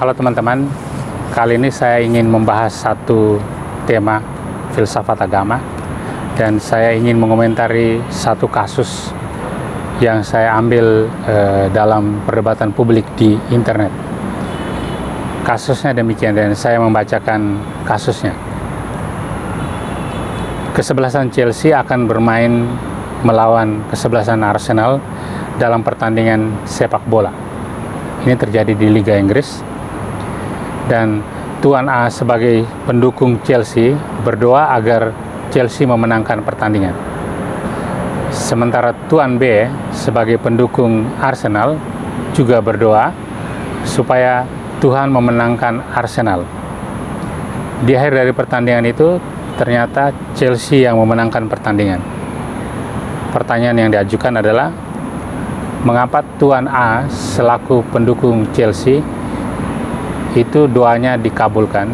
Halo teman-teman, kali ini saya ingin membahas satu tema filsafat agama dan saya ingin mengomentari satu kasus yang saya ambil dalam perdebatan publik di internet. Kasusnya demikian dan saya membacakan kasusnya. Kesebelasan Chelsea akan bermain melawan kesebelasan Arsenal dalam pertandingan sepak bola. Ini terjadi di Liga Inggris. Dan Tuan A sebagai pendukung Chelsea berdoa agar Chelsea memenangkan pertandingan. Sementara Tuan B sebagai pendukung Arsenal juga berdoa supaya Tuhan memenangkan Arsenal. Di akhir dari pertandingan itu ternyata Chelsea yang memenangkan pertandingan. Pertanyaan yang diajukan adalah, mengapa Tuan A selaku pendukung Chelsea itu doanya dikabulkan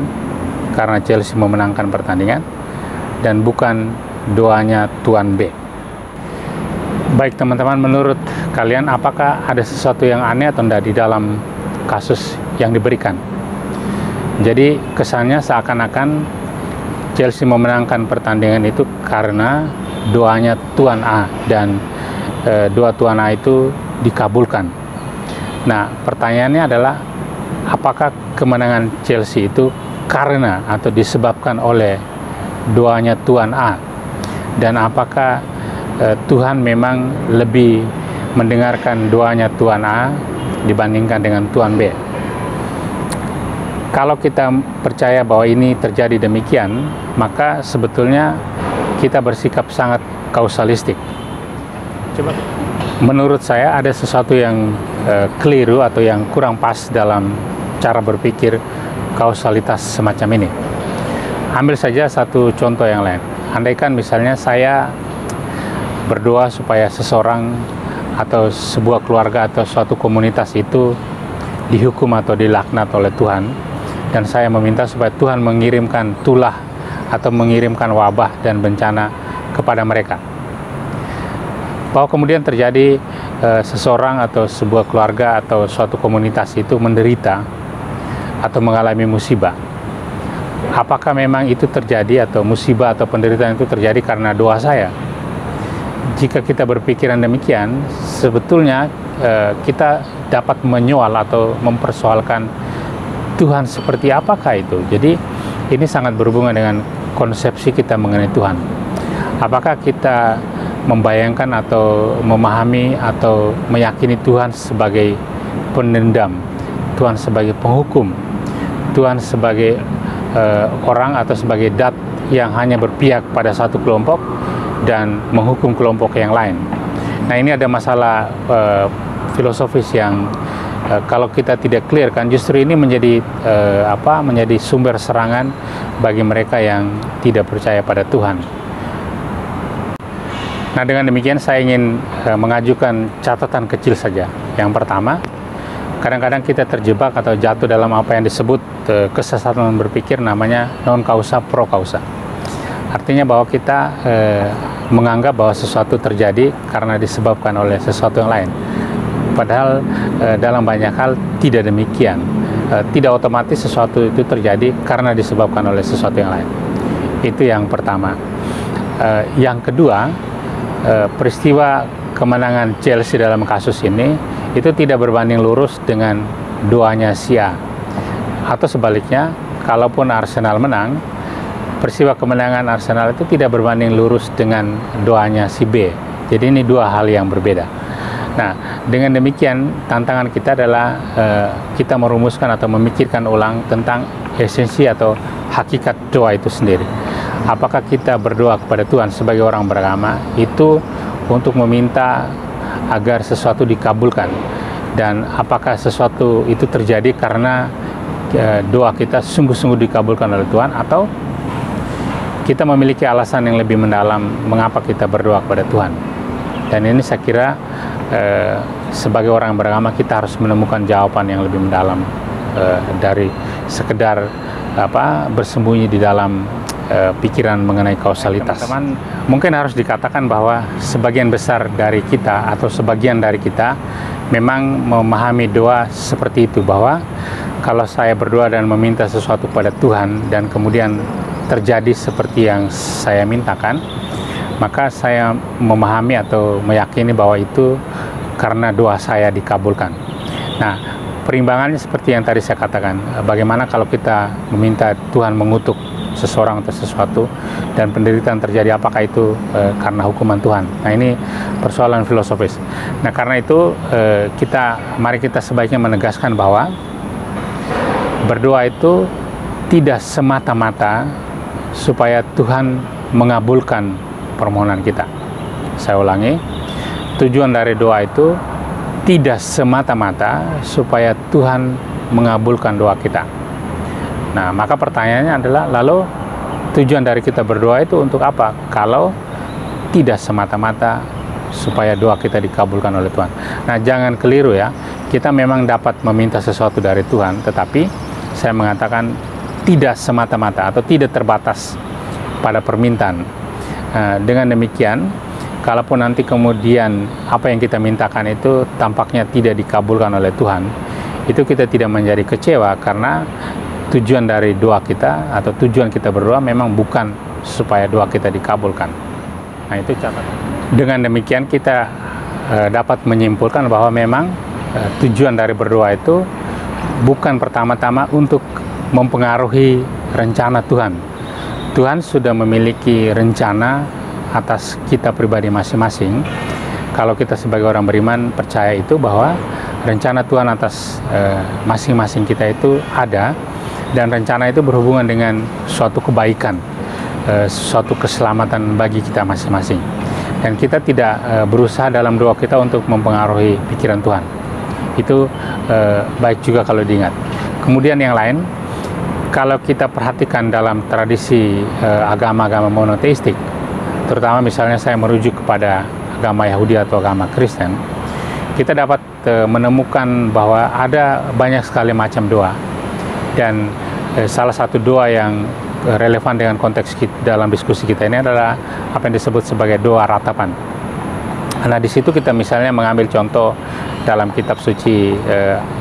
karena Chelsea memenangkan pertandingan dan bukan doanya Tuan B? Baik teman-teman, menurut kalian apakah ada sesuatu yang aneh atau tidak di dalam kasus yang diberikan? Jadi kesannya seakan-akan Chelsea memenangkan pertandingan itu karena doanya Tuan A dan doa Tuan A itu dikabulkan. Nah, pertanyaannya adalah, apakah kemenangan Chelsea itu karena atau disebabkan oleh doanya Tuan A? Dan apakah Tuhan memang lebih mendengarkan doanya Tuan A dibandingkan dengan Tuan B? Kalau kita percaya bahwa ini terjadi demikian, maka sebetulnya kita bersikap sangat kausalistik. Menurut saya ada sesuatu yang keliru atau yang kurang pas dalam cara berpikir kausalitas semacam ini. Ambil saja satu contoh yang lain. Andaikan misalnya saya berdoa supaya seseorang atau sebuah keluarga atau suatu komunitas itu dihukum atau dilaknat oleh Tuhan, dan saya meminta supaya Tuhan mengirimkan tulah atau mengirimkan wabah dan bencana kepada mereka. Bahwa kemudian terjadi seseorang atau sebuah keluarga atau suatu komunitas itu menderita atau mengalami musibah. Apakah memang itu terjadi atau musibah atau penderitaan itu terjadi karena doa saya? Jika kita berpikiran demikian, sebetulnya kita dapat menyoal atau mempersoalkan Tuhan seperti apakah itu. Jadi ini sangat berhubungan dengan konsepsi kita mengenai Tuhan. Apakah kita membayangkan atau memahami atau meyakini Tuhan sebagai pendendam, Tuhan sebagai penghukum, Tuhan sebagai orang atau sebagai dat yang hanya berpihak pada satu kelompok dan menghukum kelompok yang lain? Nah, ini ada masalah filosofis yang kalau kita tidak clear kan, justru ini menjadi menjadi sumber serangan bagi mereka yang tidak percaya pada Tuhan. Nah, dengan demikian saya ingin mengajukan catatan kecil saja. Yang pertama, kadang-kadang kita terjebak atau jatuh dalam apa yang disebut kesesatan berpikir, namanya non causa pro causa. Artinya bahwa kita menganggap bahwa sesuatu terjadi karena disebabkan oleh sesuatu yang lain. Padahal dalam banyak hal tidak demikian. Tidak otomatis sesuatu itu terjadi karena disebabkan oleh sesuatu yang lain. Itu yang pertama. Yang kedua, peristiwa kemenangan Chelsea dalam kasus ini itu tidak berbanding lurus dengan doanya si A. Atau sebaliknya, kalaupun Arsenal menang, peristiwa kemenangan Arsenal itu tidak berbanding lurus dengan doanya si B. Jadi ini dua hal yang berbeda. Nah, dengan demikian tantangan kita adalah kita merumuskan atau memikirkan ulang tentang esensi atau hakikat doa itu sendiri. Apakah kita berdoa kepada Tuhan sebagai orang beragama itu untuk meminta agar sesuatu dikabulkan, dan apakah sesuatu itu terjadi karena doa kita sungguh-sungguh dikabulkan oleh Tuhan, atau kita memiliki alasan yang lebih mendalam mengapa kita berdoa kepada Tuhan? Dan ini saya kira sebagai orang beragama kita harus menemukan jawaban yang lebih mendalam dari sekedar bersembunyi di dalam pikiran mengenai kausalitas. Teman-teman, mungkin harus dikatakan bahwa sebagian besar dari kita atau sebagian dari kita memang memahami doa seperti itu, bahwa kalau saya berdoa dan meminta sesuatu pada Tuhan dan kemudian terjadi seperti yang saya mintakan, maka saya memahami atau meyakini bahwa itu karena doa saya dikabulkan. Nah, perimbangannya seperti yang tadi saya katakan, bagaimana kalau kita meminta Tuhan mengutuk seseorang atau sesuatu dan penderitaan terjadi, apakah itu karena hukuman Tuhan? Nah, ini persoalan filosofis. Nah, karena itu mari kita sebaiknya menegaskan bahwa berdoa itu tidak semata-mata supaya Tuhan mengabulkan permohonan kita. Saya ulangi, tujuan dari doa itu tidak semata-mata supaya Tuhan mengabulkan doa kita. Nah, maka pertanyaannya adalah, lalu tujuan dari kita berdoa itu untuk apa? Kalau tidak semata-mata supaya doa kita dikabulkan oleh Tuhan. Nah, jangan keliru ya, kita memang dapat meminta sesuatu dari Tuhan, tetapi saya mengatakan tidak semata-mata atau tidak terbatas pada permintaan. Dengan demikian, kalaupun nanti kemudian apa yang kita mintakan itu tampaknya tidak dikabulkan oleh Tuhan, itu kita tidak menjadi kecewa, karena tujuan dari doa kita atau tujuan kita berdoa memang bukan supaya doa kita dikabulkan. Nah, itu catatan. Dengan demikian kita dapat menyimpulkan bahwa memang tujuan dari berdoa itu bukan pertama-tama untuk mempengaruhi rencana Tuhan. Tuhan sudah memiliki rencana atas kita pribadi masing-masing. Kalau kita sebagai orang beriman percaya itu, bahwa rencana Tuhan atas masing-masing kita itu ada, dan rencana itu berhubungan dengan suatu kebaikan, suatu keselamatan bagi kita masing-masing. Dan kita tidak berusaha dalam doa kita untuk mempengaruhi pikiran Tuhan. Itu baik juga kalau diingat. Kemudian yang lain, kalau kita perhatikan dalam tradisi agama-agama monoteistik, terutama misalnya saya merujuk kepada agama Yahudi atau agama Kristen, kita dapat menemukan bahwa ada banyak sekali macam doa. Dan salah satu doa yang relevan dengan konteks kita, dalam diskusi kita ini adalah apa yang disebut sebagai doa ratapan. Nah, di situ kita misalnya mengambil contoh dalam kitab suci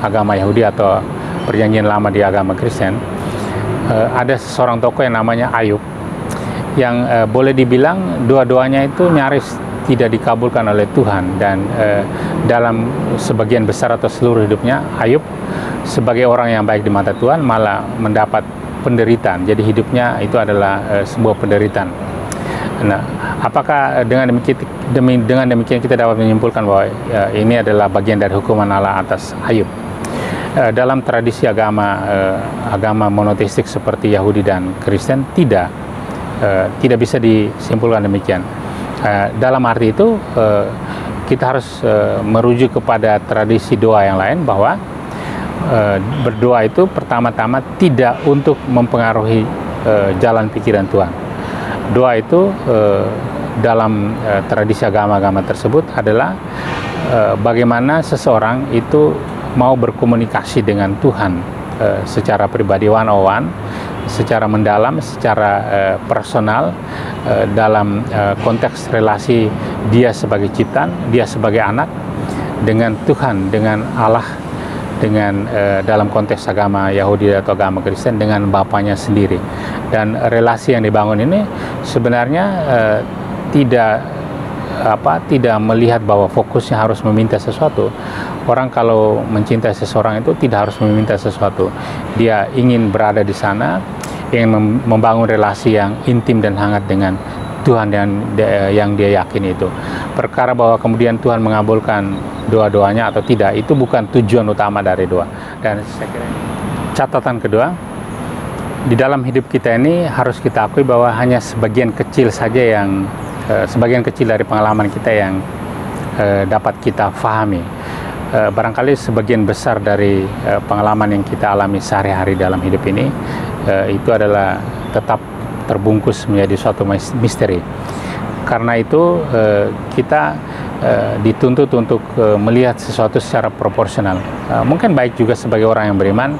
agama Yahudi atau perjanjian lama di agama Kristen. Ada seorang tokoh yang namanya Ayub, yang boleh dibilang doa-doanya itu nyaris tidak dikabulkan oleh Tuhan. Dan dalam sebagian besar atau seluruh hidupnya, Ayub sebagai orang yang baik di mata Tuhan malah mendapat penderitaan. Jadi hidupnya itu adalah sebuah penderitaan. Nah, apakah dengan demikian kita dapat menyimpulkan bahwa ini adalah bagian dari hukuman Allah atas Ayub? Dalam tradisi agama monoteistik seperti Yahudi dan Kristen tidak bisa disimpulkan demikian. Dalam arti itu kita harus merujuk kepada tradisi doa yang lain, bahwa berdoa itu pertama-tama tidak untuk mempengaruhi jalan pikiran Tuhan. Doa itu dalam tradisi agama-agama tersebut adalah bagaimana seseorang itu mau berkomunikasi dengan Tuhan secara pribadi, one on one, secara mendalam, secara personal, dalam konteks relasi dia sebagai ciptaan, dia sebagai anak, dengan Tuhan, dengan Allah, dengan dalam konteks agama Yahudi atau agama Kristen dengan Bapaknya sendiri. Dan relasi yang dibangun ini sebenarnya tidak melihat bahwa fokusnya harus meminta sesuatu. Orang kalau mencintai seseorang itu tidak harus meminta sesuatu. Dia ingin berada di sana, ingin membangun relasi yang intim dan hangat dengan Tuhan yang dia yakini itu. Perkara bahwa kemudian Tuhan mengabulkan doa-doanya atau tidak, itu bukan tujuan utama dari doa. Dan saya kira catatan kedua, di dalam hidup kita ini harus kita akui bahwa hanya sebagian kecil saja yang sebagian kecil dari pengalaman kita yang dapat kita fahami. Barangkali sebagian besar dari pengalaman yang kita alami sehari-hari dalam hidup ini itu adalah tetap terbungkus menjadi suatu misteri. Karena itu kita dituntut untuk melihat sesuatu secara proporsional. Mungkin baik juga sebagai orang yang beriman,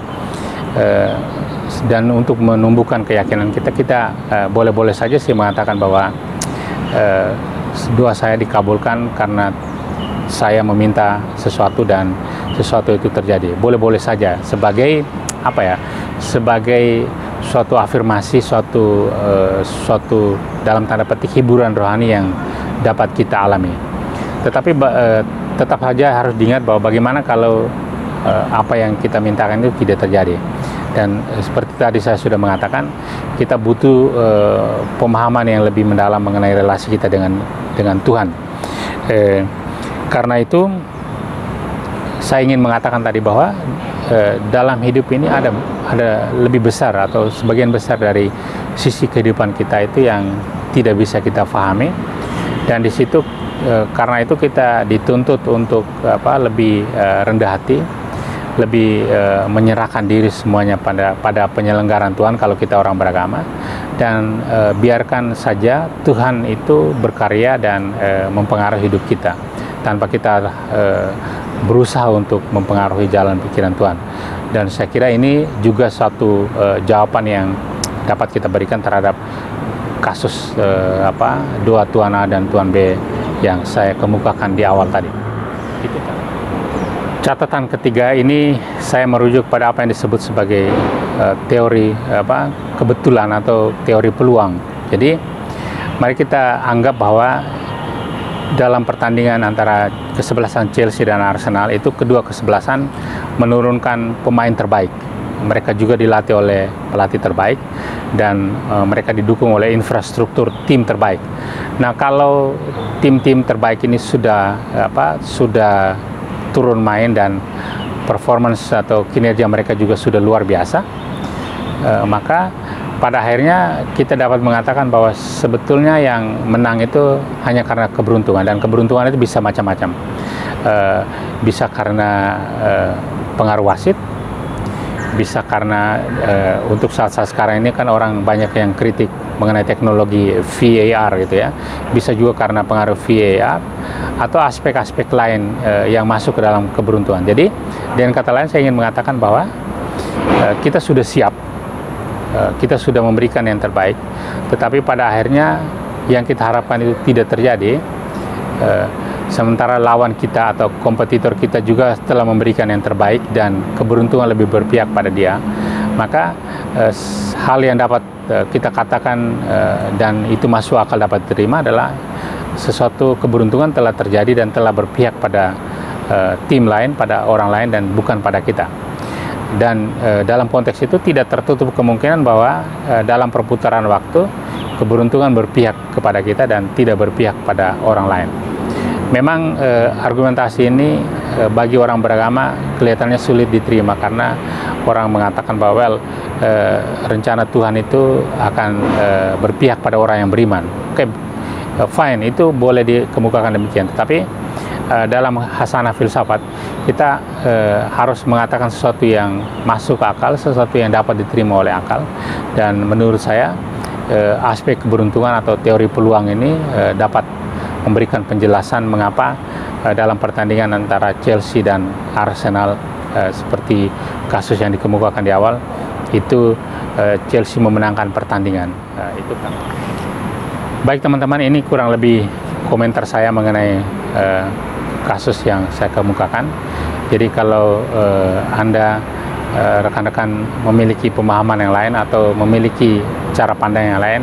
dan untuk menumbuhkan keyakinan kita boleh-boleh saja sih mengatakan bahwa doa saya dikabulkan karena saya meminta sesuatu dan sesuatu itu terjadi. Boleh-boleh saja sebagai apa ya, sebagai suatu afirmasi, suatu dalam tanda petik hiburan rohani yang dapat kita alami. Tetapi tetap saja harus diingat bahwa bagaimana kalau apa yang kita mintakan itu tidak terjadi. Dan seperti tadi saya sudah mengatakan, kita butuh pemahaman yang lebih mendalam mengenai relasi kita dengan Tuhan. Karena itu saya ingin mengatakan tadi bahwa dalam hidup ini ada lebih besar atau sebagian besar dari sisi kehidupan kita itu yang tidak bisa kita pahami, dan di situ karena itu kita dituntut untuk lebih rendah hati, lebih menyerahkan diri semuanya pada penyelenggaraan Tuhan kalau kita orang beragama, dan biarkan saja Tuhan itu berkarya dan mempengaruhi hidup kita tanpa kita berusaha untuk mempengaruhi jalan pikiran Tuhan. Dan saya kira ini juga satu jawaban yang dapat kita berikan terhadap kasus doa Tuan A dan Tuan B yang saya kemukakan di awal tadi. Itu kan. Catatan ketiga ini saya merujuk pada apa yang disebut sebagai teori kebetulan atau teori peluang. Jadi mari kita anggap bahwa dalam pertandingan antara kesebelasan Chelsea dan Arsenal itu kedua kesebelasan menurunkan pemain terbaik. Mereka juga dilatih oleh pelatih terbaik dan mereka didukung oleh infrastruktur tim terbaik. Nah, kalau tim-tim terbaik ini sudah turun main dan performance atau kinerja mereka juga sudah luar biasa, maka pada akhirnya kita dapat mengatakan bahwa sebetulnya yang menang itu hanya karena keberuntungan, dan keberuntungan itu bisa macam-macam. Bisa karena pengaruh wasit, bisa karena untuk saat-saat sekarang ini kan orang banyak yang kritik mengenai teknologi VAR gitu ya, bisa juga karena pengaruh VAR atau aspek-aspek lain yang masuk ke dalam keberuntungan. Jadi dengan kata lain saya ingin mengatakan bahwa kita sudah siap, kita sudah memberikan yang terbaik, tetapi pada akhirnya yang kita harapkan itu tidak terjadi, sementara lawan kita atau kompetitor kita juga telah memberikan yang terbaik dan keberuntungan lebih berpihak pada dia. Maka hal yang dapat kita katakan dan itu masuk akal dapat diterima adalah sesuatu keberuntungan telah terjadi dan telah berpihak pada tim lain, pada orang lain, dan bukan pada kita. Dan dalam konteks itu tidak tertutup kemungkinan bahwa dalam perputaran waktu keberuntungan berpihak kepada kita dan tidak berpihak pada orang lain. Memang argumentasi ini bagi orang beragama kelihatannya sulit diterima karena orang mengatakan bahwa rencana Tuhan itu akan berpihak pada orang yang beriman. Oke, fine, itu boleh dikemukakan demikian, tetapi dalam hasanah filsafat kita harus mengatakan sesuatu yang masuk akal, sesuatu yang dapat diterima oleh akal. Dan menurut saya aspek keberuntungan atau teori peluang ini dapat memberikan penjelasan mengapa dalam pertandingan antara Chelsea dan Arsenal seperti kasus yang dikemukakan di awal itu Chelsea memenangkan pertandingan itu kan. Baik teman-teman, ini kurang lebih komentar saya mengenai kasus yang saya kemukakan. Jadi kalau Anda rekan-rekan memiliki pemahaman yang lain atau memiliki cara pandang yang lain,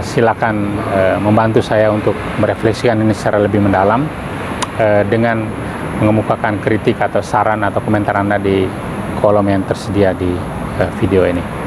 silakan membantu saya untuk merefleksikan ini secara lebih mendalam dengan mengemukakan kritik atau saran atau komentar Anda di kolom yang tersedia di video ini.